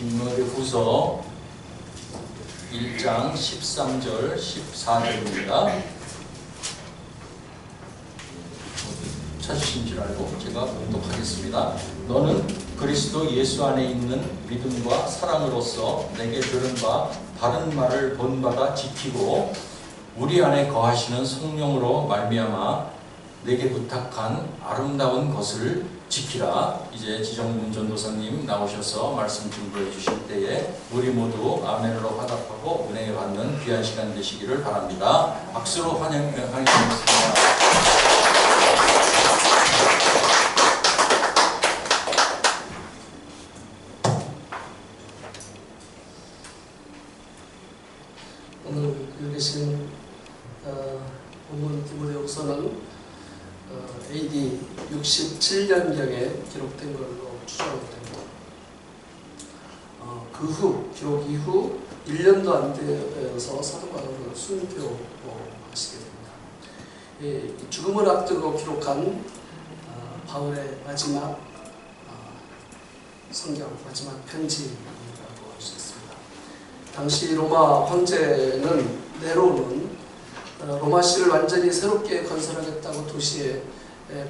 디모데후서 1장 13절 14절입니다. 찾으신 줄 알고 제가 봉독하겠습니다. 너는 그리스도 예수 안에 있는 믿음과 사랑으로서 내게 들은 바 바른 말을 본받아 지키고 우리 안에 거하시는 성령으로 말미암아 내게 부탁한 아름다운 것을 지키라. 이제 지정문 전도사님 나오셔서 말씀 증거해 주실 때에 우리 모두 아멘으로 화답하고 은혜 받는 귀한 시간 되시기를 바랍니다. 박수로 환영하겠습니다. 오늘 읽으신 본문 디모데후서는 AD 67년경에 기록된 걸로 추정됩니다. 그 후, 기록 이후 1년도 안 되어서 사도 바울은 순교하시게 됩니다. 죽음을 앞두고 기록한 바울의 마지막 성경, 마지막 편지라고 할 수 있습니다. 당시 로마 황제는 네로는 로마시를 완전히 새롭게 건설하겠다고 도시에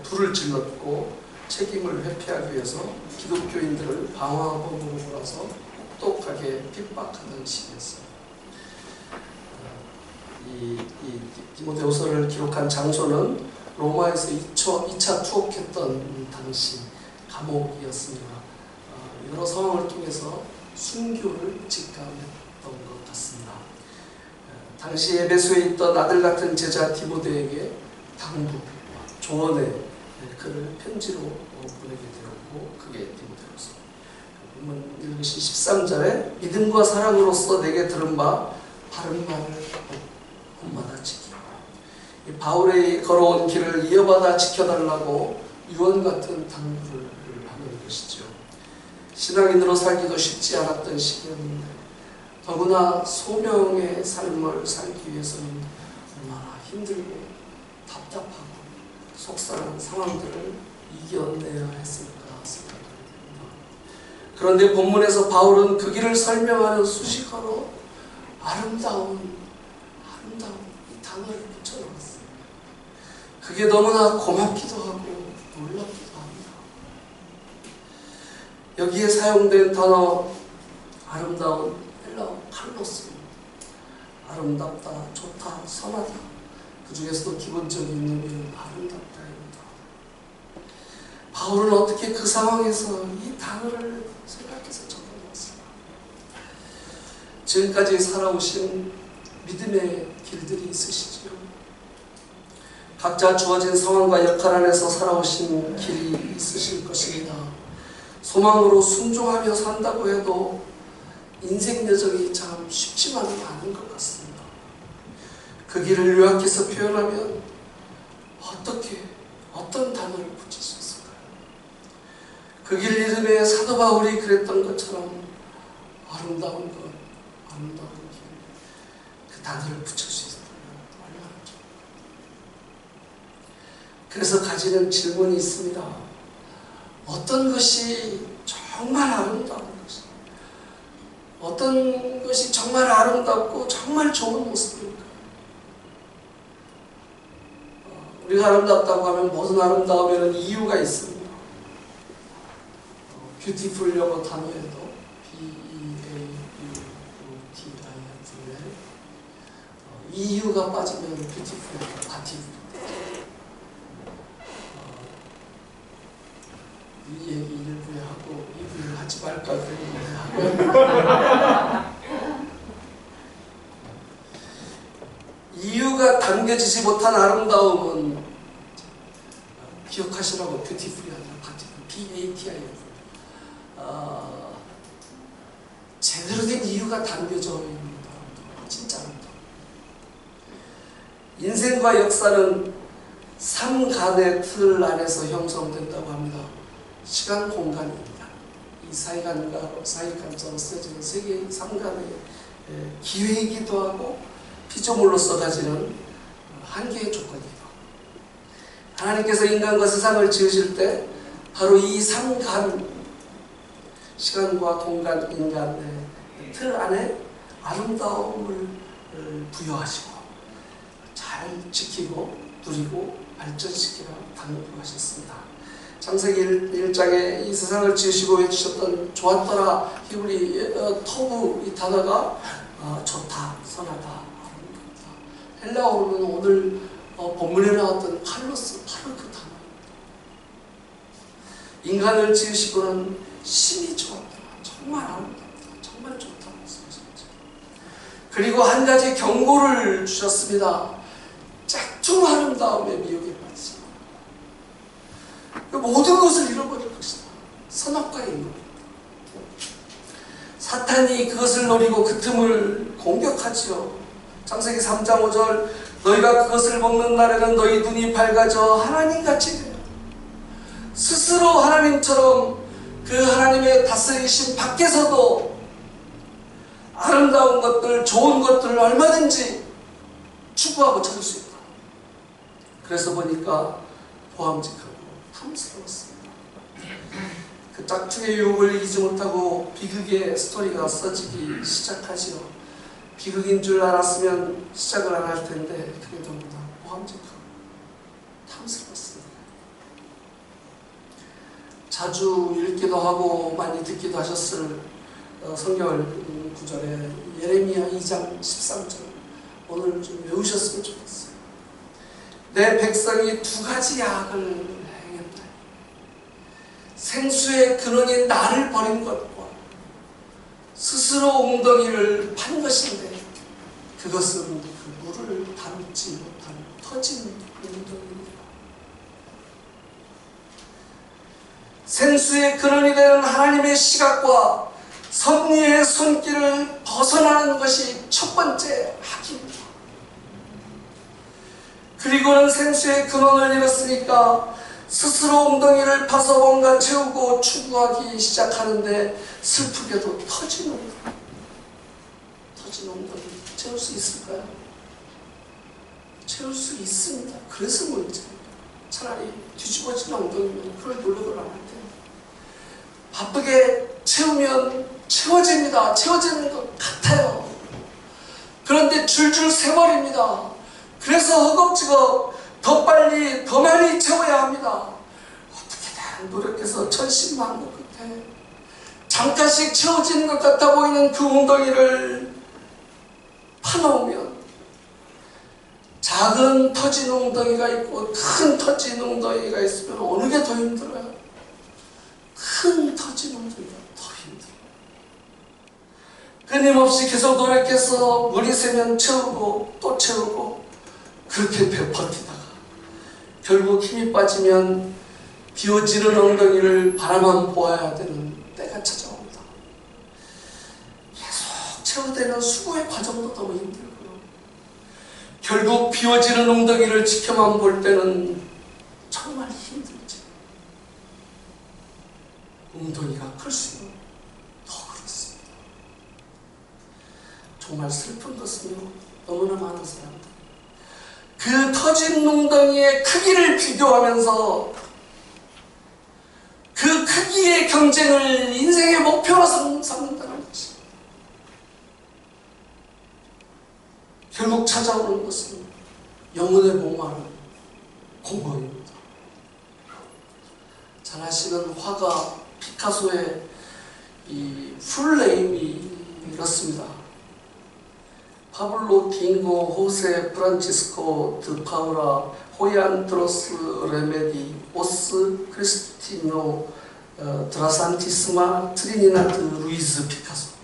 불을 질렀고 책임을 회피하기 위해서 기독교인들을 방화범으로 몰아서 혹독하게 핍박하던 시기였어요. 이 디모데후서를 기록한 장소는 로마에서 2차 투옥했던 당시 감옥이었습니다. 여러 상황을 통해서 순교를 직감했던 것 같습니다. 당시 에베소에 있던 아들 같은 제자 디모데에게 당부, 조언의 글을 편지로 보내게 되었고 그게 디모데후서. 본문 읽으신 13절에 믿음과 사랑으로서 내게 들은 바 바른 말을 본받아 지키라. 바울의 걸어온 길을 이어받아 지켜달라고 유언 같은 당부를 하는 것이죠. 신앙인으로 살기도 쉽지 않았던 시기였는데 더구나 소명의 삶을 살기 위해서는 얼마나 힘들고 답답하고 속상한 상황들을 이겨내야 했을까 생각하게 됩니다. 그런데 본문에서 바울은 그 길을 설명하는 수식어로 아름다운 이 단어를 붙여넣었어요. 그게 너무나 고맙기도 하고 놀랍기도 합니다. 여기에 사용된 단어 아름다운 헬라어 칼로스입니다. 아름답다, 좋다, 선하다. 그 중에서도 기본적인 의미는 아름답다입니다. 바울은 어떻게 그 상황에서 이 단어를 생각해서 적어놓았을까? 지금까지 살아오신 믿음의 길들이 있으시죠? 각자 주어진 상황과 역할 안에서 살아오신 길이 있으실 것입니다. 소망으로 순종하며 산다고 해도 인생 여정이 참 쉽지만은 않은 것 같습니다. 그 길을 요약해서 표현하면 어떤 단어를 붙일 수 있을까요? 그 길 이름에 사도 바울이 그랬던 것처럼 아름다운 길, 그 단어를 붙일 수 있을까요? 얼마나 좋아요. 그래서 가지는 질문이 있습니다. 어떤 것이 정말 아름다운 것이, 어떤 것이 정말 아름답고 정말 좋은 모습일까? 우리가 아름답다고 하면 모든 아름다움에는 이유가 있습니다. 뷰티풀 영어 단어에도 B-E-A-U-T-I 이유가 빠지면 뷰티풀이 바티풀이 되죠. 이 얘기 1부에 하고 2부에 하지 말까 그랬는데 이유가 담겨지지 못한 아름다움은 기억하시라고 뷰티풀이 아니라 B-A-T-I-F 제대로 된 이유가 담겨져 있는 아름다움, 진짜 아름다움. 인생과 역사는 삼간의 틀 안에서 형성된다고 합니다. 시간, 공간입니다. 이 사이간자로 쓰여지는 세계의 삼간의 기회이기도 하고 피조물로서 가지는 한계의 조건이기도 하고 하나님께서 인간과 세상을 지으실 때 바로 이 삼간 시간과 공간, 인간의 틀 안에 아름다움을 부여하시고 잘 지키고 누리고 발전시키라 당부하셨습니다. 창세기 1장에 이 세상을 지으시고 해주셨던 좋았더라 히브리 터부 이 단어가 좋다, 선하다, 아름답다. 헬라어로는 오늘 본문에 나왔던 칼로스, 바로 그 단어. 인간을 지으시고는 심히 좋았다, 정말 아름답다, 정말 좋다 말씀하셨죠. 그리고 한 가지 경고를 주셨습니다. 짝퉁 아름다움에 미혹에 빠지지 마. 모든 것을 잃어버릴 것이다. 선악과의 인물. 사탄이 그것을 노리고 그 틈을 공격하지요. 창세기 3장 5절 너희가 그것을 먹는 날에는 너희 눈이 밝아져 하나님같이 되라. 스스로 하나님처럼 그 하나님의 다스리심 밖에서도 아름다운 것들, 좋은 것들을 얼마든지 추구하고 찾을 수 있다. 그래서 보니까 보암직하고 탐스러웠습니다. 그 짝퉁의 유혹을 이기지 못하고 비극의 스토리가 써지기 시작하지요. 비극인 줄 알았으면 시작을 안 할 텐데 그게 너무나 보암직하고 탐스러웠습니다. 자주 읽기도 하고 많이 듣기도 하셨을 성경 구절에 예레미야 2장 13절 오늘 좀 외우셨으면 좋겠어요. 내 백성이 두 가지 악을 행했다. 생수의 근원인 나를 버린 것과 스스로 웅덩이를 판 것인데 그것은 그 물을 담지 못한 터진 웅덩이입니다. 생수의 근원이 되는 하나님의 시각과 섭리의 손길을 벗어나는 것이 첫 번째 악입니다. 그리고는 생수의 근원을 잃었으니까 스스로 웅덩이를 파서 뭔가 채우고 추구하기 시작하는데 슬프게도 터진 웅덩이. 터진 웅덩이 채울 수 있을까요? 채울 수 있습니다. 그래서 문제입니다. 차라리 뒤집어진 엉덩이면 그걸 노력을 안 할 텐데 바쁘게 채우면 채워집니다. 채워지는 것 같아요. 그런데 줄줄 새버립니다. 그래서 허겁지겁 더 빨리 더 많이 채워야 합니다. 어떻게든 노력해서 천신만고 끝에 잠깐씩 채워지는 것 같아 보이는 그 웅덩이를 파놓으면 작은 터진 웅덩이가 있고 큰 터진 웅덩이가 있으면 어느 게 더 힘들어요? 큰 터진 웅덩이가 더 힘들어요. 끊임없이 계속 노력해서 물이 새면 채우고 또 채우고 그렇게 버티다가 결국 힘이 빠지면 비워지는 엉덩이를 바라만 보아야 되는 때가 찾아옵니다. 계속 채워대는 수고의 과정도 너무 힘들고요. 결국 비워지는 엉덩이를 지켜만 볼 때는 정말 힘들지. 엉덩이가 클수록 더 그렇습니다. 정말 슬픈 것은요, 너무나 많은 사람들 그 터진 웅덩이의 크기를 비교하면서 그 크기의 경쟁을 인생의 목표로 삼는다는 것이 결국 찾아오는 것은 영혼의 목마른 공허입니다. 잘 아시는 화가 피카소의 이 풀네임이 이렇습니다. 파블로 딩고 호세 프란치스코 드 파우라 호얀 드로스 레메디 오스 크리스티노 드라산티스마 트리니나드 루이즈 피카소.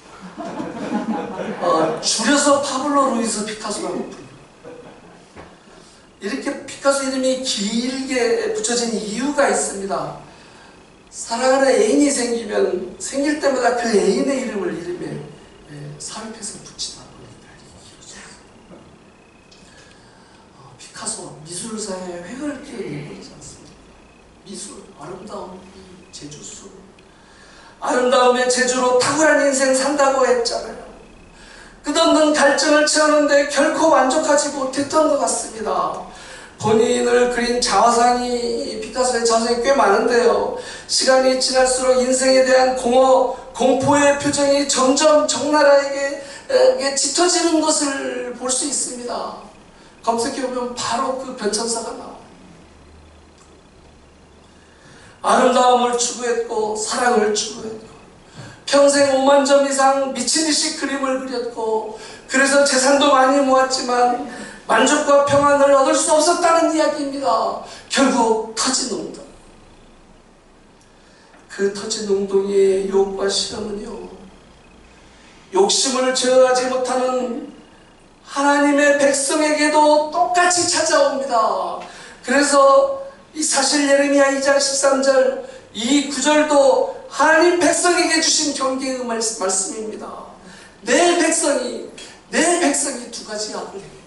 줄여서 파블로 루이즈 피카소라고 불러요. 이렇게 피카소 이름이 길게 붙여진 이유가 있습니다. 사랑하는 애인이 생길 때마다 그 애인의 이름을 이름에 삽입해서 붙이다 보니까 피카소 미술사의 획을 그리지 않습니다. 미술, 아름다움, 제주술, 아름다움의 제주로 탁월한 인생 산다고 했잖아요. 끝없는 갈증을 채우는데 결코 만족하지 못했던 것 같습니다. 본인을 그린 자화상이 피카소의 자화상이 꽤 많은데요. 시간이 지날수록 인생에 대한 공허, 공포의 표정이 점점 적나라하게 짙어지는 것을 볼 수 있습니다. 검색해보면 바로 그 변천사가 나와요. 아름다움을 추구했고 사랑을 추구했고 평생 5만 점 이상 미친 듯이 그림을 그렸고 그래서 재산도 많이 모았지만 만족과 평안을 얻을 수 없었다는 이야기입니다. 결국 터진 운동. 그 터진 운동의 유혹과 시험은요, 욕심을 제어하지 못하는 하나님의 백성에게도 똑같이 찾아옵니다. 그래서 이 사실 예레미야 2장 13절 이 구절도 하나님 백성에게 주신 경계의 말씀입니다. 내 백성이 두 가지 악을 행했다.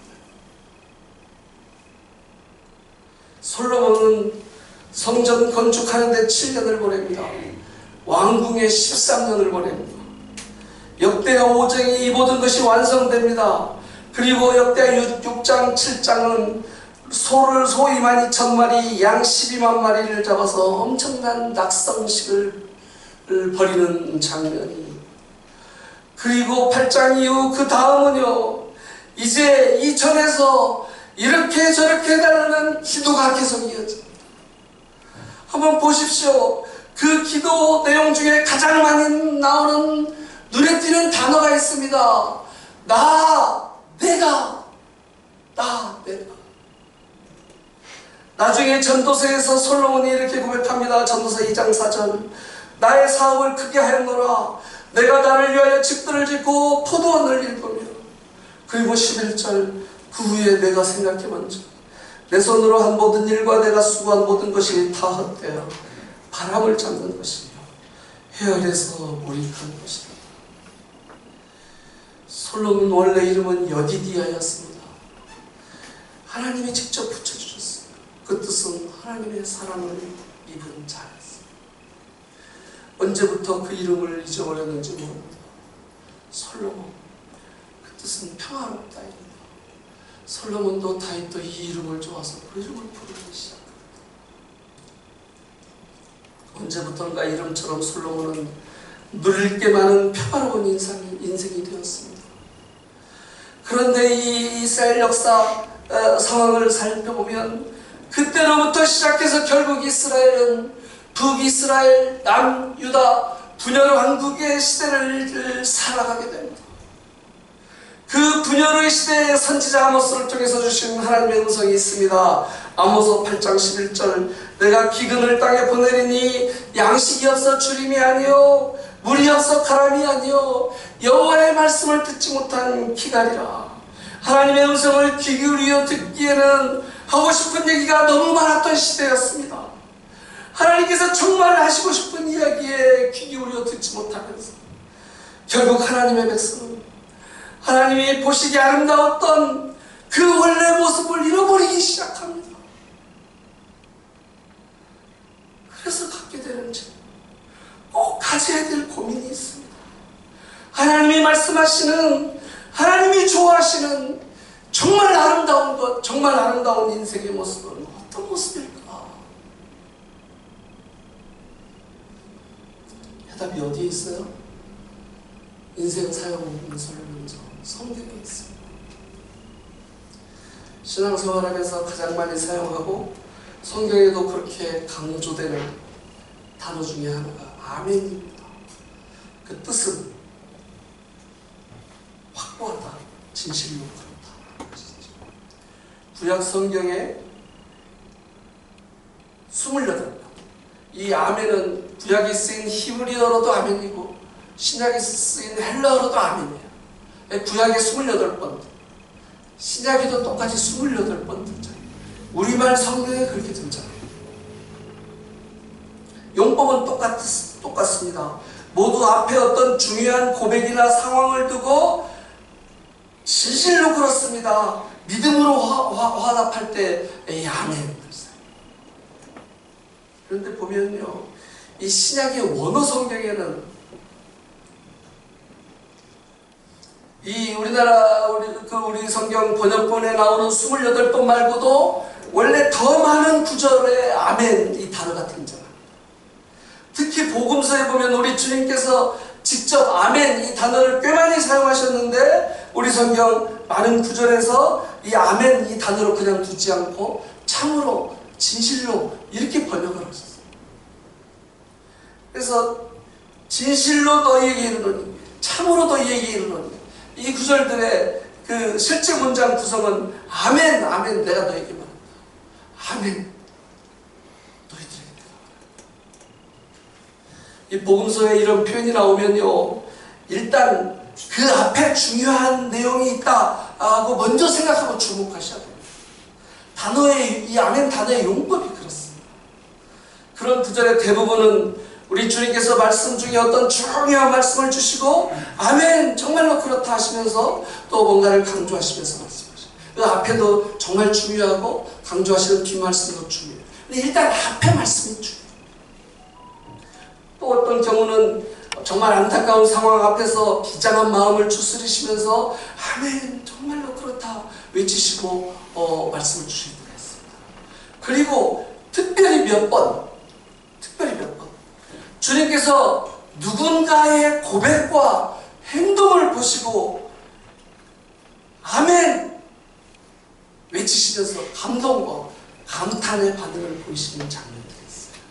솔로몬은 성전 건축하는데 7년을 보냅니다. 왕궁에 13년을 보냅니다. 역대하 5장이 이 모든 것이 완성됩니다. 그리고 역대하 6장 7장은 소를 소 2만 2천 마리, 양 12만 마리를 잡아서 엄청난 낙성식을 벌이는 장면이. 그리고 8장 이후 그 다음은요, 이제 이 전에서 이렇게 저렇게 달라는 기도가 계속 이어집니다. 한번 보십시오. 그 기도 내용 중에 가장 많이 나오는 눈에 띄는 단어가 있습니다. 내가. 나중에 전도서에서 솔로몬이 이렇게 고백합니다. 전도서 2장 4절 나의 사업을 크게 하였노라. 내가 나를 위하여 집들을 짓고 포도원을 일구며. 그리고 11절 그 후에 내가 생각해본즉 내 손으로 한 모든 일과 내가 수고한 모든 것이 다 헛되어 바람을 잡는 것이며 헤아려서 몰입하는 것이다. 솔로몬 원래 이름은 여디디아였습니다. 하나님이 직접 붙여주셨어요. 그 뜻은 하나님의 사랑을 입은 자였습니다. 언제부터 그 이름을 잊어버렸는지 모릅니다. 솔로몬, 그 뜻은 평화롭다입니다. 솔로몬도 다윗도 이 이름을 좋아서 그 이름을 부르기 시작합니다. 언제부턴가 이름처럼 솔로몬은 누릴 게 많은 평화로운 인생이 되었습니다. 그런데 이 이스라엘 역사 상황을 살펴보면 그때로부터 시작해서 결국 이스라엘은 북이스라엘, 남유다 분열 왕국의 시대를 살아가게 됩니다. 그 분열의 시대에 선지자 아모스를 통해서 주신 하나님의 음성이 있습니다. 아모스 8장 11절 내가 기근을 땅에 보내리니 양식이 없어 주림이 아니요 물이 없어 가람이 아니요 여호와의 말씀을 듣지 못한 기갈이라. 하나님의 음성을 귀 기울여 듣기에는 하고 싶은 얘기가 너무 많았던 시대였습니다. 하나님께서 정말 하시고 싶은 이야기에 귀 기울여 듣지 못하면서 결국 하나님의 백성은 하나님이 보시기에 아름다웠던 그 원래 모습을 잃어버리기 시작합니다. 그래서 갖게 되는 죄, 꼭 가져야 될 고민이 있습니다. 하나님이 말씀하시는, 하나님이 좋아하시는 정말 아름다운 것, 정말 아름다운 인생의 모습은 어떤 모습일까? 해답이 어디에 있어요? 인생 사용 문서를 먼저 성경에 있습니다. 신앙생활하면서 가장 많이 사용하고 성경에도 그렇게 강조되는 단어 중에 하나가 아멘입니다. 그 뜻은 확고하다, 진실로 그렇다. 구약 성경에 28번, 이 아멘은 구약에 쓰인 히브리어로도 아멘이고 신약에 쓰인 헬라어로도 아멘이에요. 구약에 28번, 신약에도 똑같이 28번 등장해요. 우리말 성경에 그렇게 등장해요. 용법은 똑같습니다. 모두 앞에 어떤 중요한 고백이나 상황을 두고 진실로 그렇습니다, 믿음으로 화답할 때 아멘. 그런데 보면요, 이 신약의 원어 성경에는 이 우리 성경 번역본에 나오는 28번 말고도 원래 더 많은 구절에 아멘 이 단어가 등장합니다. 특히 복음서에 보면 우리 주님께서 직접 아멘 이 단어를 꽤 많이 사용하셨는데 우리 성경 많은 구절에서 이 아멘 이 단어로 그냥 두지 않고 참으로 진실로 이렇게 번역을 하셨어요. 그래서 진실로 너희에게 이르노니 참으로 너희에게 이르노니 이 구절들의 그 실제 문장 구성은 아멘 아멘 내가 너희에게 말한다. 아멘 너희들에게 내가 말한다. 이 복음서에 이런 표현이 나오면요 일단 그 앞에 중요한 내용이 있다 하고 먼저 생각하고 주목하셔야 됩니다. 단어의 이 아멘 단어의 용법이 그렇습니다. 그런 구절의 대부분은 우리 주님께서 말씀 중에 어떤 중요한 말씀을 주시고 아멘 정말로 그렇다 하시면서 또 뭔가를 강조하시면서 말씀하시죠. 그 앞에도 정말 중요하고 강조하시는 뒷말씀도 중요해요. 근데 일단 앞에 말씀이 중요해요. 또 어떤 경우는 정말 안타까운 상황 앞에서 비장한 마음을 추스리시면서 아멘 정말로 그렇다 외치시고 말씀을 주실 때가 있습니다. 그리고 특별히 몇 번 주님께서 누군가의 고백과 행동을 보시고 아멘 외치시면서 감동과 감탄의 반응을 보이시는 장면들이 있어요.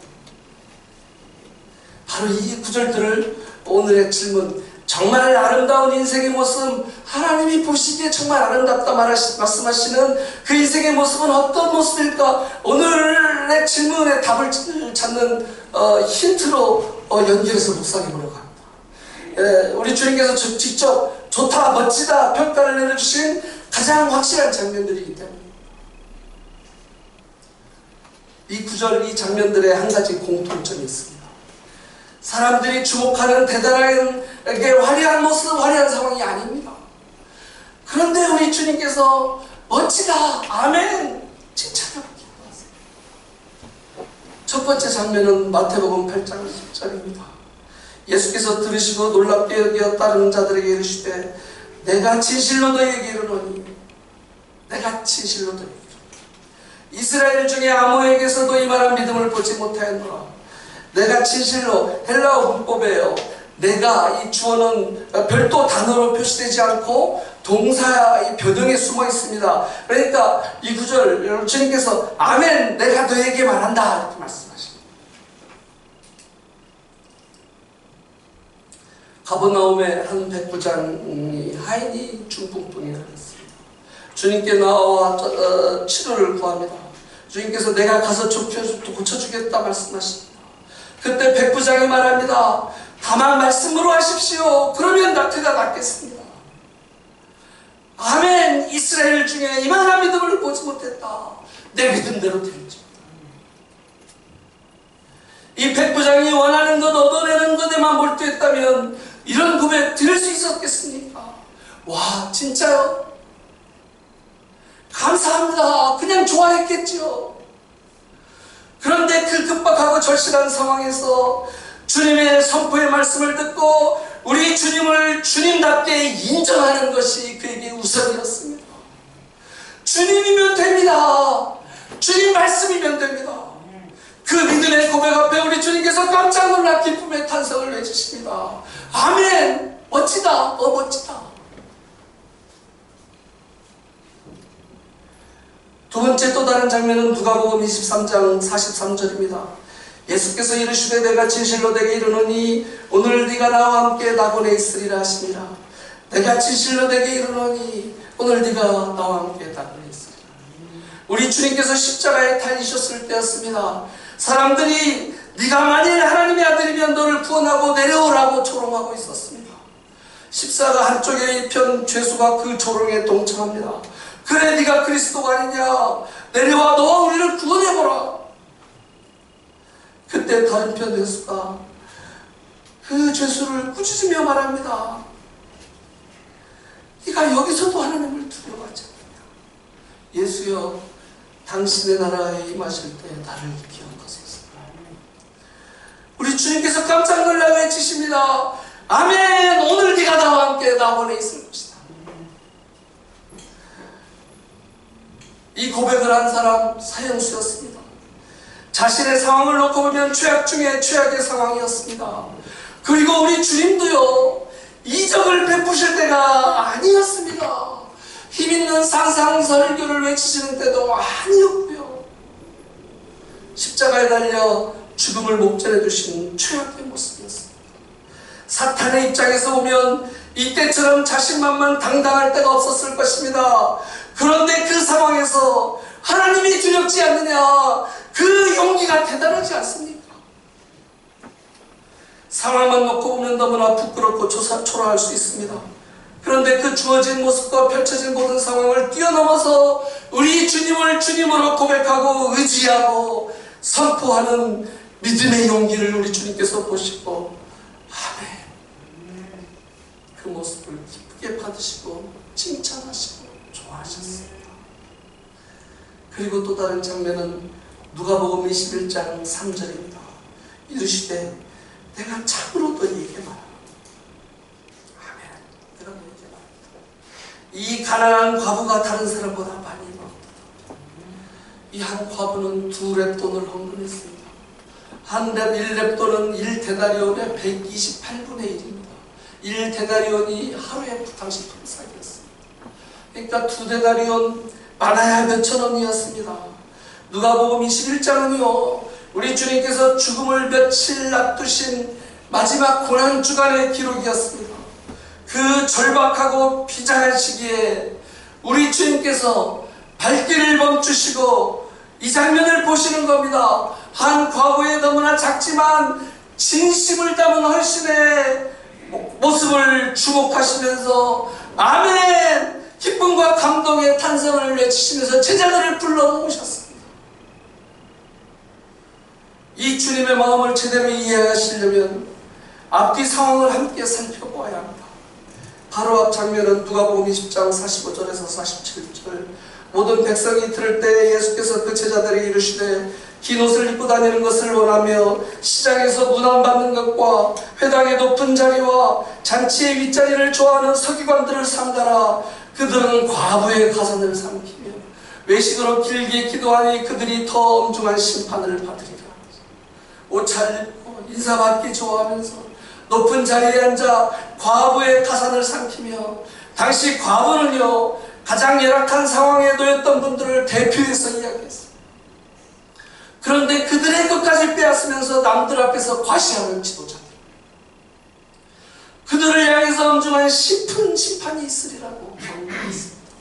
바로 이 구절들을 오늘의 질문 정말 아름다운 인생의 모습 하나님이 보시기에 정말 아름답다 말씀하시는 그 인생의 모습은 어떤 모습일까? 오늘의 질문에 답을 찾는 힌트로 연결해서 묵상해 보려고 합니다. 우리 주님께서 직접 좋다 멋지다 평가를 내려주신 가장 확실한 장면들이기 때문에 이 구절 이 장면들에 한 가지 공통점이 있습니다. 사람들이 주목하는 대단하게 화려한 모습, 화려한 상황이 아닙니다. 그런데 우리 주님께서 멋지다, 아멘, 칭찬하고 기뻐하세요. 첫 번째 장면은 마태복음 8장 10절입니다. 예수께서 들으시고 놀랍게 여겨 따르는 자들에게 이르시되 내가 진실로 너희에게 이르노니 내가 진실로 너희에게 이르노니 이스라엘 중에 아무에게서도 이 말한 믿음을 보지 못하였노라. 내가 진실로 헬라어 문법이에요. 내가 이 주어는 별도 단어로 표시되지 않고 동사의 변형에 숨어 있습니다. 그러니까 이 구절 주님께서 아멘 내가 너에게 말한다 이렇게 말씀하십니다. 가버나움의 한 백부장이 하인이 중풍병이라 했습니다. 주님께 나와 치료를 구합니다. 주님께서 내가 가서 고쳐주겠다 말씀하십니다. 그때 백부장이 말합니다. 다만 말씀으로 하십시오. 그러면 그가 낫겠습니다. 아멘. 이스라엘 중에 이만한 믿음을 보지 못했다. 내 믿음대로 되겠죠. 이 백부장이 원하는 것 얻어내는 것에만 몰두했다면 이런 고백 드릴 수 있었겠습니까? 와 진짜요? 감사합니다. 그냥 좋아했겠지요. 그런데 그 급박하고 절실한 상황에서 주님의 선포의 말씀을 듣고 우리 주님을 주님답게 인정하는 것이 그에게 우선이었습니다. 주님이면 됩니다. 주님 말씀이면 됩니다. 그 믿음의 고백 앞에 우리 주님께서 깜짝 놀라 기쁨의 탄성을 내주십니다. 아멘! 멋지다! 멋지다! 두 번째 또 다른 장면은 누가복음 23장 43절입니다. 예수께서 이르시되 내가 진실로 내게 이르노니 오늘 네가 나와 함께 낙원에 있으리라 하시니라. 내가 진실로 내게 이르노니 오늘 네가 나와 함께 낙원에 있으리라. 우리 주님께서 십자가에 달리셨을 때였습니다. 사람들이 네가 만일 하나님의 아들이면 너를 구원하고 내려오라고 조롱하고 있었습니다. 십자가 한쪽에 입힌 죄수가 그 조롱에 동참합니다. 그래 네가 그리스도가 아니냐 내려와 너와 우리를 구원해보라. 그때 다른 편 죄수가 그 죄수를 꾸짖으며 말합니다. 네가 여기서도 하나님을 두려워하지 않느냐. 예수여 당신의 나라에 임하실 때 나를 기억하소서. 우리 주님께서 깜짝 놀라 외치십니다. 아멘. 오늘 네가 나와 함께 낙원에 있을 것이다. 이 고백을 한 사람 사형수였습니다. 자신의 상황을 놓고 보면 최악 중에 최악의 상황이었습니다. 그리고 우리 주님도요, 이적을 베푸실 때가 아니었습니다. 힘있는 산상설교를 외치시는 때도 아니었고요. 십자가에 달려 죽음을 목전에 두신 최악의 모습이었습니다. 사탄의 입장에서 보면 이때처럼 자신만만 당당할 때가 없었을 것입니다. 그런데 그 상황에서 하나님이 두렵지 않느냐, 그 용기가 대단하지 않습니까? 상황만 놓고 보면 너무나 부끄럽고 초라할 수 있습니다. 그런데 그 주어진 모습과 펼쳐진 모든 상황을 뛰어넘어서 우리 주님을 주님으로 고백하고 의지하고 선포하는 믿음의 용기를 우리 주님께서 보시고 아멘, 그 모습을 기쁘게 받으시고 칭찬하시고 좋아하셨습니다. 그리고 또 다른 장면은 누가복음 21장 3절입니다. 이르시되 내가 참으로 너희에게 말하노라. 아멘. 내가 너희에게 말한다. 이 가난한 과부가 다른 사람보다 많이 먹었다. 이 한 과부는 2렙돈을 헌금했습니다. 한 렙, 1렙돈은 1데나리온의 128분의 1입니다. 1데나리온이 하루의 당시 품삯이었습니다. 그러니까 2데나리온 많아야 몇천 원이었습니다. 누가복음 21장은요, 우리 주님께서 죽음을 며칠 앞두신 마지막 고난주간의 기록이었습니다. 그 절박하고 비장한 시기에 우리 주님께서 발길을 멈추시고 이 장면을 보시는 겁니다. 한 과부의 너무나 작지만 진심을 담은 헌신의 모습을 주목하시면서 아멘! 기쁨과 감동의 탄성을 외치시면서 제자들을 불러 모으셨습니다. 이 주님의 마음을 제대로 이해하시려면 앞뒤 상황을 함께 살펴보아야 합니다. 바로 앞 장면은 누가복음 20장 45절에서 47절. 모든 백성이 들을 때 예수께서 그 제자들에게 이르시되 긴 옷을 입고 다니는 것을 원하며 시장에서 문안받는 것과 회당의 높은 자리와 잔치의 윗자리를 좋아하는 서기관들을 삼가라. 그들은 과부의 가산을 삼키며 외식으로 길게 기도하니 그들이 더 엄중한 심판을 받으리라. 옷 잘 입고 인사받기 좋아하면서 높은 자리에 앉아 과부의 가산을 삼키며, 당시 과부는요 가장 열악한 상황에 놓였던 분들을 대표해서 이야기했습니다. 그런데 그들의 것까지 빼앗으면서 남들 앞에서 과시하는 지도자들, 그들을 향해서 엄중한 싶은 심판이 있으리라고 경고했습니다.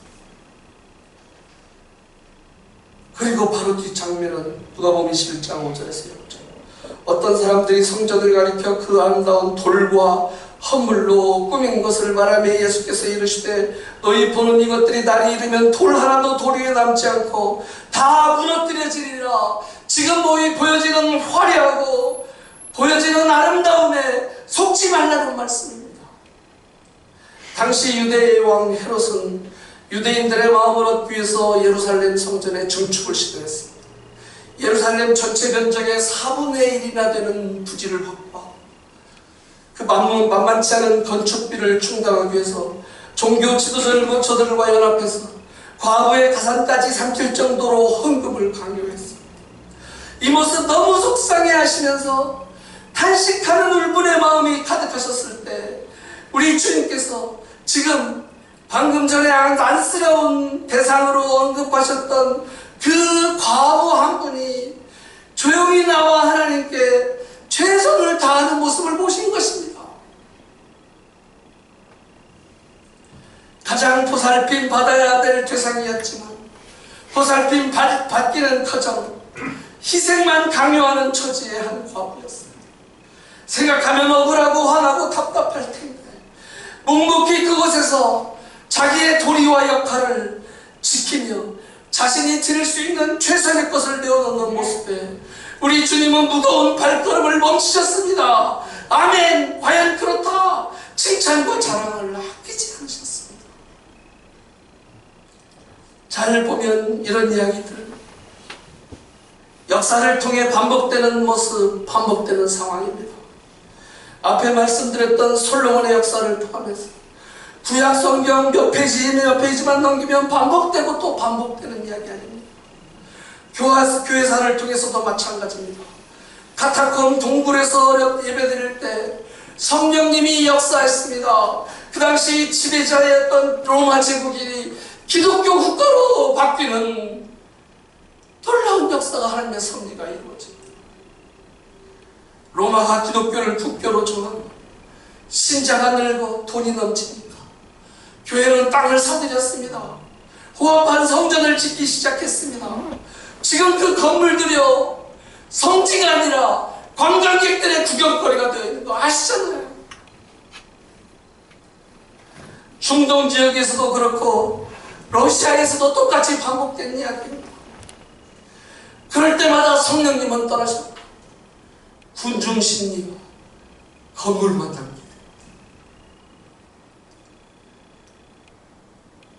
그리고 바로 뒷 장면은 누가복음 21장 5절에서 6절. 어떤 사람들이 성전을 가리켜 그 아름다운 돌과 허물로 꾸민 것을 말하며 예수께서 이르시되 너희 보는 이것들이 날이 이르면 돌 하나도 돌 위에 남지 않고 다 무너뜨려지리라. 지금 보여지는 화려하고 보여지는 아름다움에 속지 말라는 말씀입니다. 당시 유대의 왕 헤롯은 유대인들의 마음을 얻기 위해서 예루살렘 성전에 증축을 시도했습니다. 예루살렘 전체 면적의 4분의 1이나 되는 부지를 확보하고 그 만만치 않은 건축비를 충당하기 위해서 종교 지도자들과 연합해서 과부의 가산까지 삼킬 정도로 헌금을 강요했습니다. 이 모습 너무 속상해 하시면서 탄식하는 울분의 마음이 가득하셨을 때 우리 주님께서 지금 방금 전에 안쓰러운 대상으로 언급하셨던 그 과부 한 분이 조용히 나와 하나님께 최선을 다하는 모습을 보신 것입니다. 가장 보살핌 받아야 될 대상이었지만 보살핌 받기는 커녕 희생만 강요하는 처지의 한 과부였습니다. 생각하면 억울하고 화나고 답답할 텐데 묵묵히 그곳에서 자기의 도리와 역할을 지키며 자신이 드릴 수 있는 최선의 것을 내어놓는 모습에 우리 주님은 무거운 발걸음을 멈추셨습니다. 아멘! 과연 그렇다! 칭찬과 자랑을 아끼지 않으셨습니다. 잘 보면 이런 이야기들, 역사를 통해 반복되는 모습, 반복되는 상황입니다. 앞에 말씀드렸던 솔로몬의 역사를 포함해서 구약 성경 몇 페이지만 넘기면 반복되고 또 반복되는 이야기 아닙니다. 교회사를 통해서도 마찬가지입니다. 카타콤 동굴에서 예배드릴 때 성령님이 역사했습니다. 그 당시 지배자였던 로마 제국이 기독교 국가로 바뀌는 놀라운 역사가 하나님의 섭리가 이루어집니다. 로마가 기독교를 국교로 정하고 신자가 늘고 돈이 넘치니까 교회는 땅을 사들였습니다. 호합한 성전을 짓기 시작했습니다. 지금 그 건물들이요, 성지가 아니라 관광객들의 구경거리가 되어 있는 거 아시잖아요. 중동 지역에서도 그렇고 러시아에서도 똑같이 반복된 이야기입니다. 그럴 때마다 성령님은 떠나셨고 군중심리와 건물만 남기게 됩니다.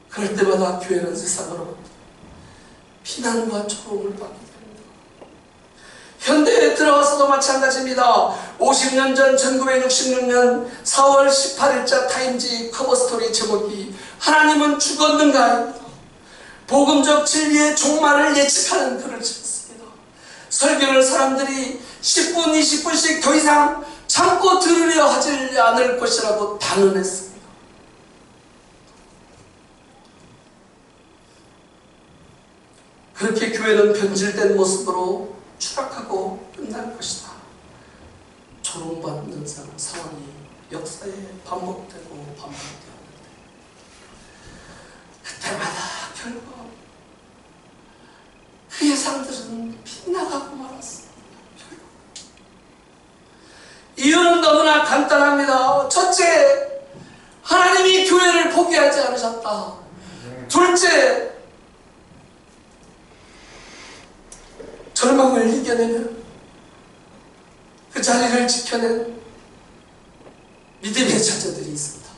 그럴 때마다 교회는 세상으로부터 비난과 조롱을 받게 됩니다. 현대에 들어와서도 마찬가지입니다. 50년 전 1966년 4월 18일자 타임지 커버스토리 제목이 하나님은 죽었는가? 복음적 진리의 종말을 예측하는 글을 썼습니다. 설교를 사람들이 10분, 20분씩 더 이상 참고 들으려 하지 않을 것이라고 단언했습니다. 그렇게 교회는 변질된 모습으로 추락하고 끝날 것이다. 조롱받는 상황이 역사에 반복되고 반복되었는데 그때마다 결국 그 예상들은 빗나가고 말았습니다. 이유는 너무나 간단합니다. 첫째, 하나님이 교회를 포기하지 않으셨다. 둘째, 절망을 이겨내며 그 자리를 지켜낸 믿음의 자녀들이 있습니다.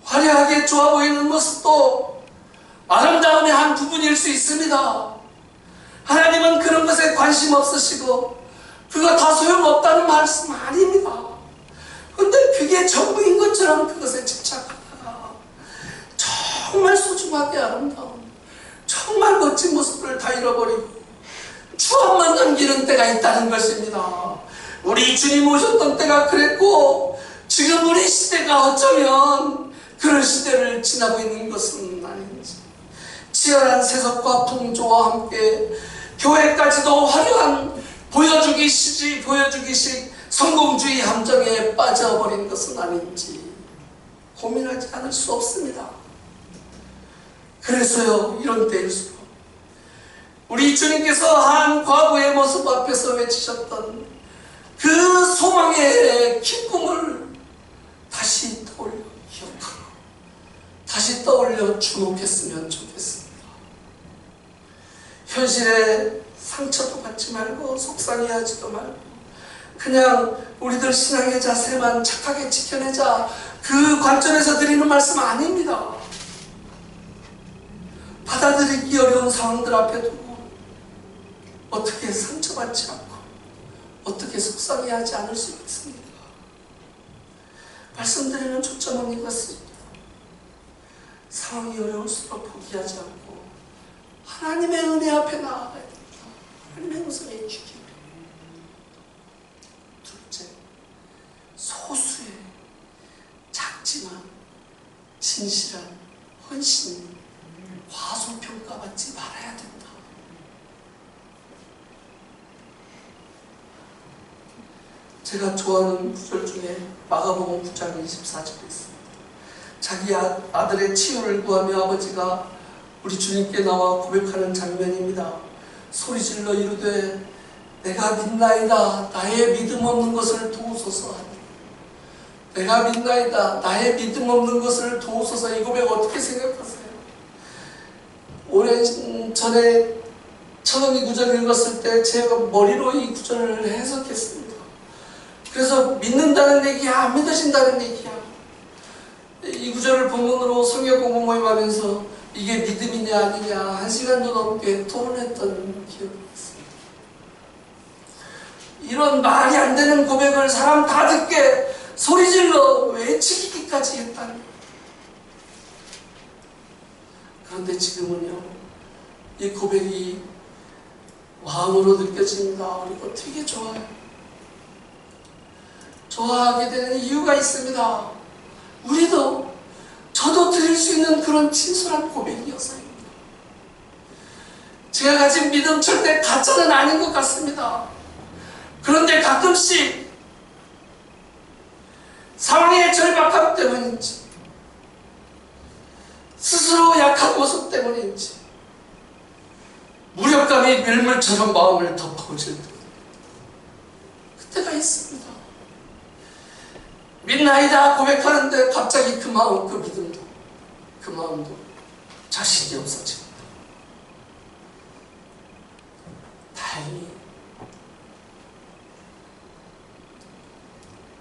화려하게 좋아 보이는 모습도 아름다움의 한 부분일 수 있습니다. 하나님은 그런 것에 관심 없으시고 그거 다 소용없다는 말씀 아닙니다. 그런데 그게 전부인 것처럼 그것에 집착하다가 정말 소중하게 아름다운 정말 멋진 모습을 다 잃어버리고 추억만 남기는 때가 있다는 것입니다. 우리 주님 오셨던 때가 그랬고 지금 우리 시대가 어쩌면 그런 시대를 지나고 있는 것은 아닌지, 치열한 세속과 풍조와 함께 교회까지도 화려한 보여주기식 성공주의 함정에 빠져버린 것은 아닌지 고민하지 않을 수 없습니다. 그래서요, 이런 때일수록 우리 주님께서 한 과거의 모습 앞에서 외치셨던 그 소망의 기쁨을 다시 떠올려 기억하고 다시 떠올려 주목했으면 좋겠습니다. 현실에 상처도 받지 말고 속상해하지도 말고 그냥 우리들 신앙의 자세만 착하게 지켜내자, 그 관점에서 드리는 말씀 아닙니다. 받아들이기 어려운 상황들 앞에 두고 어떻게 상처받지 않고 어떻게 속상해하지 않을 수 있습니까? 말씀드리는 초점은 이것입니다. 상황이 어려울수록 포기하지 않고 하나님의 은혜 앞에 나아가야 됩니다. 하나님의 음성에 귀기. 둘째, 소수의 작지만 진실한 헌신이 과소평가받지 말아야 된다. 제가 좋아하는 구절 중에 마가복음 9장 24절에 있습니다. 자기 아들의 치유를 구하며 아버지가 우리 주님께 나와 고백하는 장면입니다. 소리질러 이르되 내가 믿나이다 나의 믿음 없는 것을 도우소서 하니, 내가 믿나이다 나의 믿음 없는 것을 도우소서. 이 고백 어떻게 생각하세요? 오랜 전에 처음 이 구절 읽었을 때 제가 머리로 이 구절을 해석했습니다. 그래서 믿는다는 얘기야, 안 믿어진다는 얘기야. 이 구절을 본문으로 성경 공부 모임하면서 이게 믿음이냐 아니냐 1시간도 넘게 토론했던 기억이 있습니다. 이런 말이 안 되는 고백을 사람 다 듣게 소리질러 외치기까지 했다니. 그런데 지금은요, 이 고백이 마음으로 느껴집니다. 그리고 되게 좋아요. 좋아하게 되는 이유가 있습니다. 저도 드릴 수 있는 그런 진솔한 고백이어서입니다. 제가 가진 믿음 절대 가짜는 아닌 것 같습니다. 그런데 가끔씩 상황의 절박함 때문인지, 스스로 약한 모습 때문인지 무력감이 밀물처럼 마음을 덮어질 그때가 있습니다. 믿나이다 고백하는데 갑자기 그 마음, 그 믿음도, 그 마음도 자신이 없어집니다. 다행히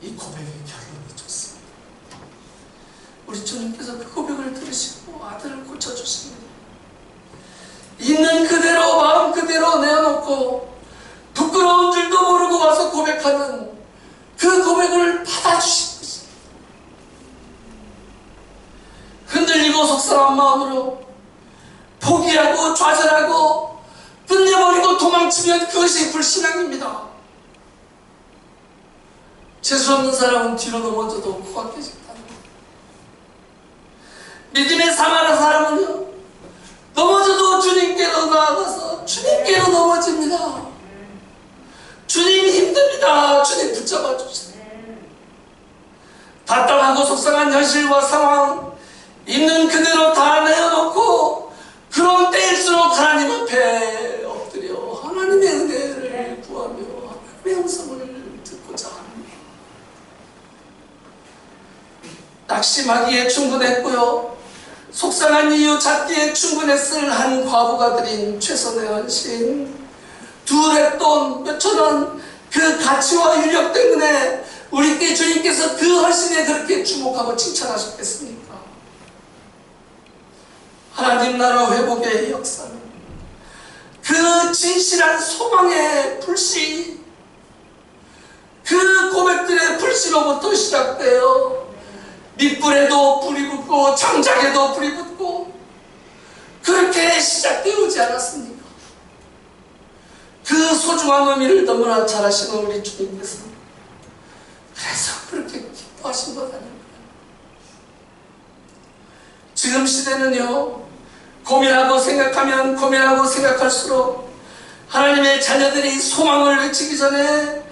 이 고백의 결론이 좋습니다. 우리 주님께서 그 고백을 들으시고 아들을 고쳐주십니다. 있는 그대로 마음 그대로 내어놓고 부끄러운 줄도 모르고 와서 고백하는 그 고백을 받아주신 것입니다. 흔들리고 속상한 마음으로 포기하고 좌절하고 끝내버리고 도망치면 그것이 불신앙입니다. 재수없는 사람은 뒤로 넘어져도 코가 깨진다는 것. 믿음의 사마라 사람은요, 넘어져도 주님께로 나아가서 주님께로 넘어집니다. 주님이 힘듭니다. 주님 붙잡아 주세요. 답답하고 속상한 현실과 상황 있는 그대로 다 내어놓고 그런 때일수록 하나님 앞에 엎드려 하나님의 은혜를 구하며 하나님의 음성을 듣고자 합니다. 낙심하기에 충분했고요, 속상한 이유 찾기에 충분했을 한 과부가 드린 최선의 헌신, 두 랩돈 몇천원 그 가치와 윤력 때문에 우리께 주님께서 그 헌신에 그렇게 주목하고 칭찬하셨겠습니까? 하나님 나라 회복의 역사는 그 진실한 소망의 불씨, 그 고백들의 불씨로부터 시작되어 밑불에도 불이 붙고 장작에도 불이 붙고 그렇게 시작되지 않았습니까? 그 소중한 의미를 너무나 잘 아시는 우리 주님께서 그래서 그렇게 기뻐하신 것 아닙니까? 지금 시대는요, 고민하고 생각하면 고민하고 생각할수록 하나님의 자녀들이 소망을 외치기 전에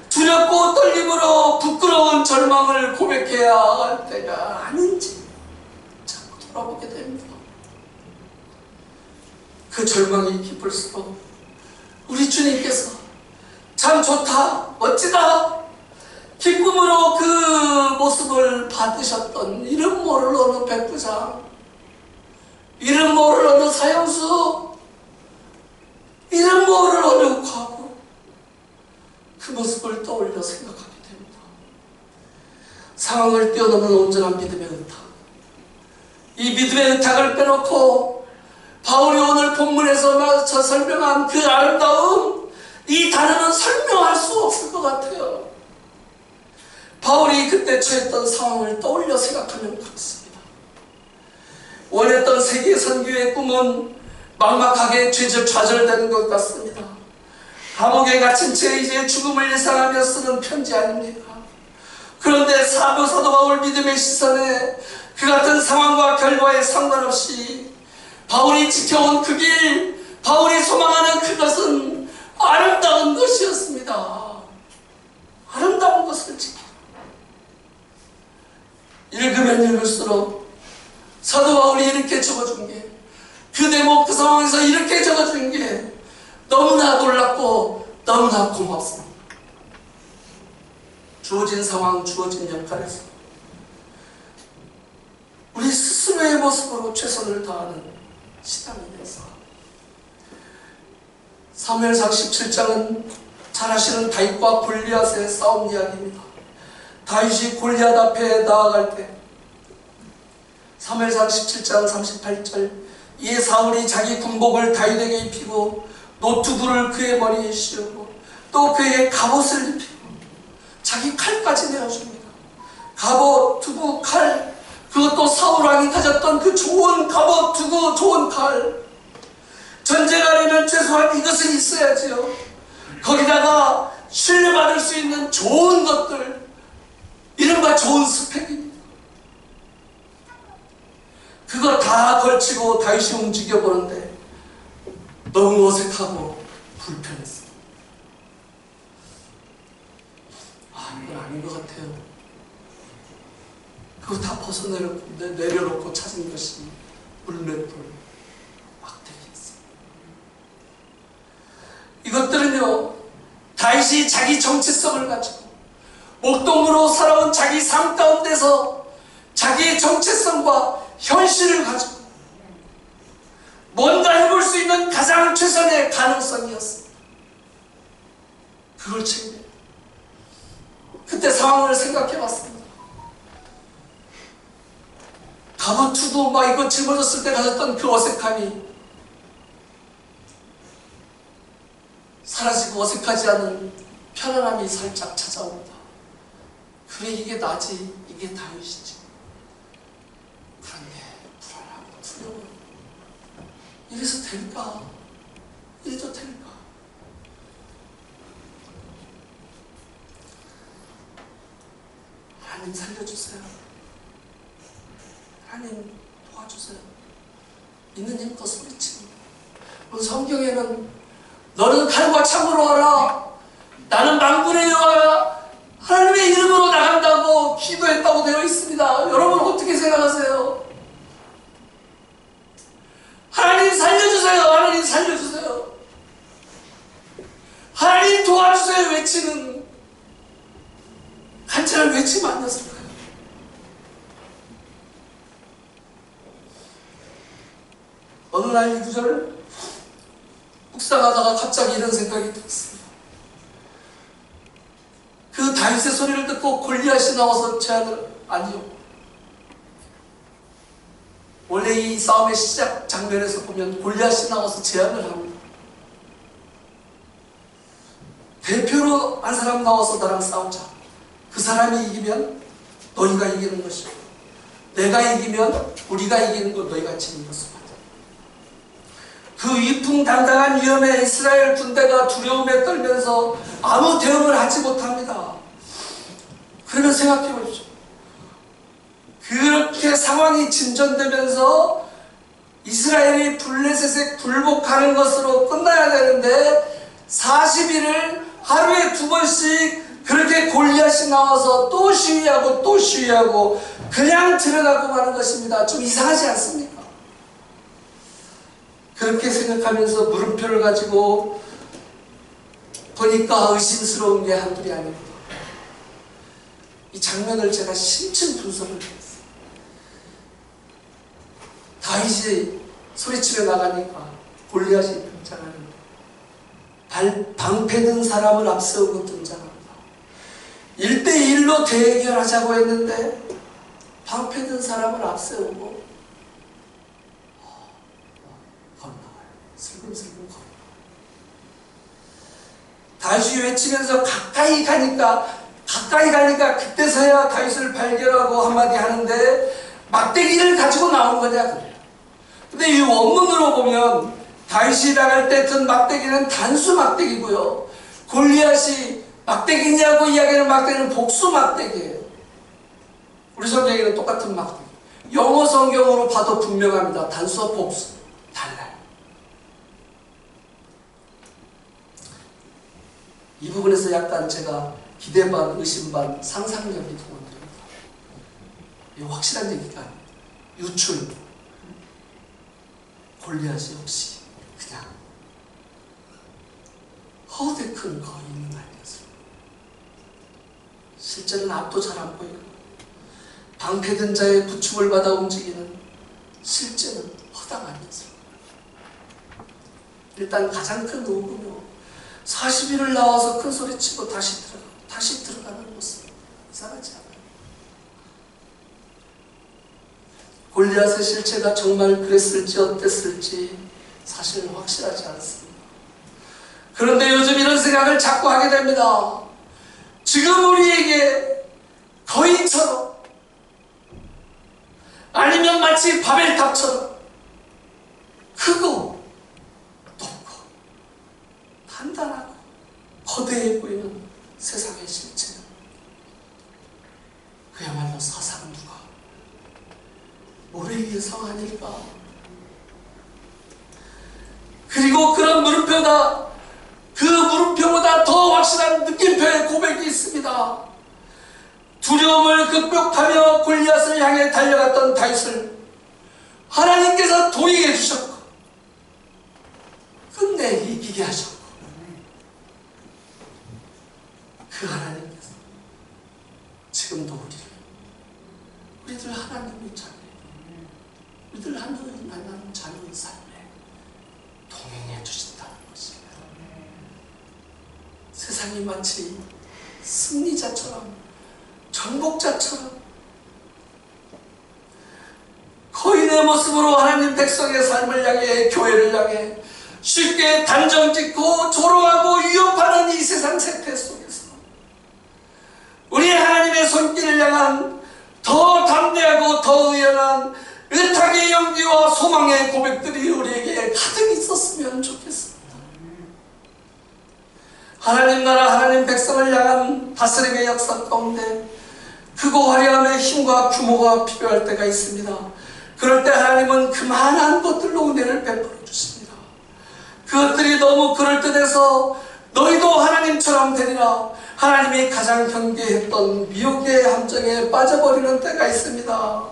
두렵고 떨림으로 부끄러운 절망을 고백해야 할 때가 아닌지 자꾸 돌아보게 됩니다. 그 절망이 깊을수록 우리 주님께서 참 좋다, 멋지다, 기쁨으로 그 모습을 받으셨던 이름 모를 어느 백부장, 이름 모를 어느 사형수, 이름 모를 어느 과부, 그 모습을 떠올려 생각하게 됩니다. 상황을 뛰어넘는 온전한 믿음의 은탁, 이 믿음의 은탁을 빼놓고 바울이 오늘 본문에서 설명한 그 아름다움, 이 단어는 설명할 수 없을 것 같아요. 바울이 그때 처했던 상황을 떠올려 생각하면 그렇습니다. 원했던 세계 선교의 꿈은 막막하게 좌절되는 것 같습니다. 감옥에 갇힌 채 이제 죽음을 예상하며 쓰는 편지 아닙니까? 그런데 사도 바울 믿음의 시선에 그 같은 상황과 결과에 상관없이 바울이 지켜온 그 길, 바울이 소망하는 그것은 아름다운 것이었습니다. 아름다운 것을 지켜 읽으면 읽을수록 사도 바울이 이렇게 적어준 게, 그 대목 그 상황에서 이렇게 적어준 게 너무나 놀랍고 너무나 고맙습니다. 주어진 상황, 주어진 역할에서 우리 스스로의 모습으로 최선을 다하는 신앙인에서 사무엘상 17장은 잘 아시는 다윗과 골리앗의 싸움 이야기입니다. 다윗이 골리앗 앞에 나아갈 때 사무엘상 17장 38절, 이에 사울이 자기 군복을 다윗에게 입히고 노투구를 그의 머리에 씌우고 또 그에게 갑옷을 입히고 자기 칼까지 내어줍니다. 갑옷, 투구, 칼, 그것도 사울왕이 가졌던 그 좋은 갑옷, 투구, 좋은 칼. 전쟁하려면 최소한 이것은 있어야지요. 거기다가 신뢰받을 수 있는 좋은 것들, 이른바 좋은 스펙입니다. 그거 다 걸치고 다윗이 움직여보는데 너무 어색하고 불편했어요. 이건 아닌 것 같아요. 그거 다 내려놓고 찾은 것이 물맷돌 막대기였어요. 이것들은요, 다윗이 자기 정체성을 가지고 목동으로 살아온 자기 삶 가운데서 자기의 정체성과 현실을 가지고 뭔가 해볼 수 있는 가장 최선의 가능성이었습니다. 그걸 챙겨요. 그때 상황을 생각해 봤습니다. 가부투도 막 이거 짊어졌을 때 가졌던 그 어색함이 사라지고 어색하지 않은 편안함이 살짝 찾아옵니다. 그래, 이게 나지, 이게 다윗이지. 그런데 불안하고 두려워요. 이래서 될까? 이래도 될까? 하나님 살려주세요. 하나님 도와주세요. 있는 힘껏 소리칩니다. 성경에는 너는 칼과 창으로 와라, 나는 만군의 여호와야, 하나님의 이름으로 나간다고 기도했다고 되어 있습니다. 여러분 어떻게 생각하세요? 하나님 살려주세요. 하나님 살려주세요. 하나님 도와주세요 외치는 간절한 외침 아니었을까요? 어느 날 이 구절을 묵상하다가 갑자기 이런 생각이 들었습니다. 그 다윗의 소리를 듣고 골리앗이 나와서 제안을, 아니요, 원래 이 싸움의 시작 장면에서 보면 골리앗이 나와서 제안을 합니다. 대표로 한 사람 나와서 나랑 싸우자. 그 사람이 이기면 너희가 이기는 것이고, 내가 이기면 우리가 이기는 것, 너희가 지는 것입니다. 그 위풍당당한 위험에 이스라엘 군대가 두려움에 떨면서 아무 대응을 하지 못합니다. 그러면 생각해 보십시오. 그렇게 상황이 진전되면서 이스라엘이 블레셋에 굴복하는 것으로 끝나야 되는데 40일을 하루에 2번씩 그렇게 골리앗이 나와서 또 시위하고 또 시위하고 그냥 드러나고 마는 것입니다. 좀 이상하지 않습니까? 그렇게 생각하면서 물음표를 가지고 보니까 의심스러운 게 한둘이 아닙니다. 이 장면을 제가 심층 분석을 했어요. 다윗이 소리치며 나가니까 골리앗이 등장하는데 방패든 사람을 앞세우고 등장합니다. 1대1로 대결하자고 했는데 방패든 사람을 앞세우고 걸어나가요. 슬금슬금 걸어나가요. 다윗이 외치면서 가까이 가니까 그때서야 다윗을 발견하고 한마디 하는데 막대기를 가지고 나온 거냐 그래요. 근데 이 원문으로 보면 다윗이 나갈 때 든 막대기는 단수 막대기고요, 골리앗이 막대기냐고 이야기하는 막대기는 복수 막대기예요. 우리 성경에는 똑같은 막대기. 영어 성경으로 봐도 분명합니다. 단수와 복수 달라요. 이 부분에서 약간 제가 기대 반, 의심 반, 상상력이 동원됩니다. 이거 확실한 얘기가 아닙니다. 유출. 골리앗이 혹시 그냥 허대 큰 거인은 아니었습니다. 실제는 앞도 잘 안 보이고 방패든 자의 부축을 받아 움직이는 실제는 허당 아니었습니다. 일단 가장 큰 오금요, 40일을 나와서 큰 소리 치고 다시 들어가는 모습 이상하지 않아요? 골리앗의 실체가 정말 그랬을지 어땠을지 사실은 확실하지 않습니다. 그런데 요즘 이런 생각을 자꾸 하게 됩니다. 지금 우리에게 거인처럼 아니면 마치 바벨탑처럼 크고 높고 단단하고 거대해 보이는 세상의 실체, 그야말로 사상누가 모래위의 성 아닐까. 그리고 그런 물음표다, 그 물음표보다 더 확실한 느낌표의 고백이 있습니다. 두려움을 극복하며 골리앗을 향해 달려갔던 다윗을 하나님께서 도이게 해주셨고 끝내 이기게 하셨고, 그 하나님께서 지금도 우리들 하나님의 자녀, 우리들 하나님 만나는 자녀의 삶에 동행해 주신다는 것입니다. 세상이 마치 승리자처럼, 정복자처럼 거인의 모습으로 하나님 백성의 삶을 향해, 교회를 향해 쉽게 단정짓고 조롱하고 위협하는 이 세상 세태 속에서 우리 하나님의 손길을 향한 더 담대하고 더 의연한 의탁의 연기와 소망의 고백들이 우리에게 가득 있었으면 좋겠습니다. 하나님 나라, 하나님 백성을 향한 다스림의 역사 가운데 크고 화려함의 힘과 규모가 필요할 때가 있습니다. 그럴 때 하나님은 그만한 것들로 은혜를 베풀어 주십니다. 그것들이 너무 그럴듯해서 너희도 하나님처럼 되리라, 하나님이 가장 경계했던 미혹의 함정에 빠져버리는 때가 있습니다.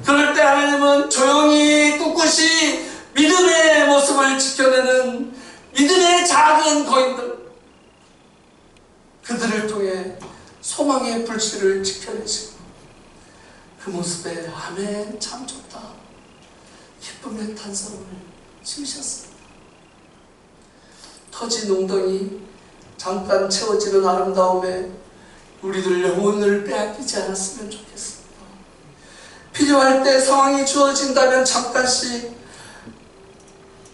그럴 때 하나님은 조용히 꿋꿋이 믿음의 모습을 지켜내는 믿음의 작은 거인들, 그들을 통해 소망의 불씨를 지켜내시고 그 모습에 아멘 참 좋다, 기쁨의 탄성을 지으셨습니다. 터진 웅덩이 잠깐 채워지는 아름다움에 우리들 영혼을 빼앗기지 않았으면 좋겠습니다. 필요할 때 상황이 주어진다면 잠깐씩,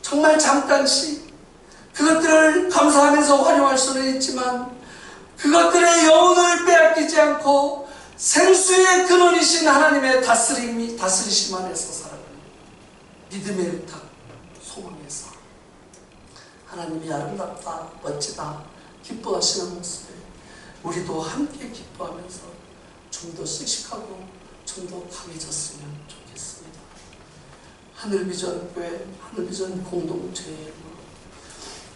정말 잠깐씩 그것들을 감사하면서 활용할 수는 있지만 그것들의 영혼을 빼앗기지 않고 생수의 근원이신 하나님의 다스리심 안에서 살아가는 믿음의 의탁, 소망의 삶, 하나님이 아름답다, 멋지다 기뻐하시는 모습에 우리도 함께 기뻐하면서 좀 더 씩씩하고 좀 더 강해졌으면 좋겠습니다. 하늘비전교회, 하늘비전 공동체에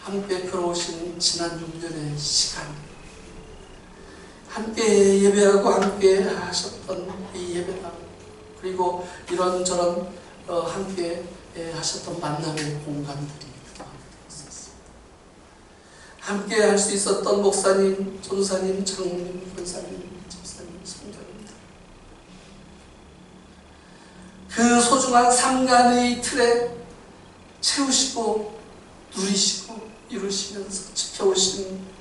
함께 걸어오신 지난 6년의 시간, 함께 예배하고 함께 하셨던 이 예배당, 그리고 이런저런 함께 하셨던 만남의 공간들이 있었습니다. 함께 할 수 있었던 목사님, 전사님, 장로님, 권사님, 집사님, 성도님들, 그 소중한 삼간의 틀에 채우시고 누리시고 이루시면서 지켜오신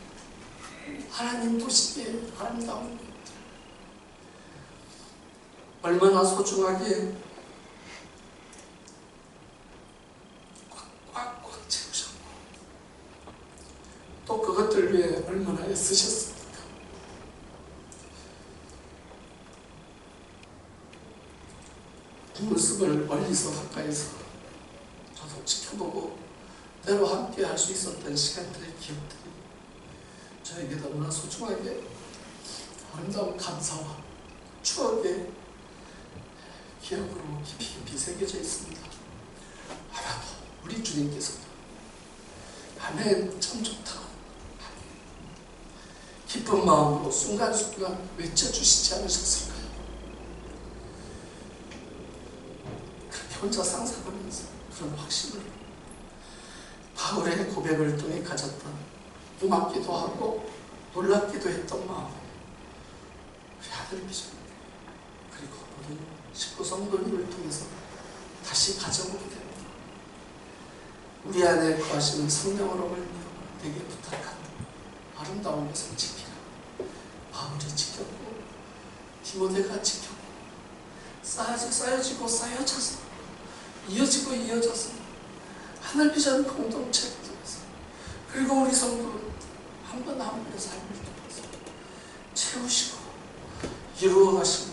하나님 보시기에 아름다운 것들, 얼마나 소중하게 꽉꽉 채우셨고 또 그것들 위해 얼마나 애쓰셨습니까? 그 모습을 멀리서 가까이서 저도 지켜보고 때로 함께 할 수 있었던 시간들의 기억들이 저에게 너무나 소중하게 아름다운 감사와 추억의 기억으로 깊이 깊이 새겨져 있습니다. 아마도 우리 주님께서도 아멘 참 좋다, 기쁜 마음으로 순간순간 외쳐주시지 않으셨을까요? 그렇게 혼자 상상하면서 그런 확신을 바울의 고백을 통해 가졌던 고맙기도 하고 놀랍기도 했던 마음, 우리 하늘 비전 그리고 모든 식구 성도님을 통해서 다시 가져오게 됩니다. 우리 안에 거하시는 성령으로 말미암아 내게 부탁한 아름다운 것을 지키라. 바울이 지켰고 디모데가 지켰고 쌓여지고 쌓여져서 이어지고 이어져서 하늘 비전 공동체를 통해서, 그리고 우리 성도를 한 번 한 번의 삶을 통해서 채우시고 이루어 가시고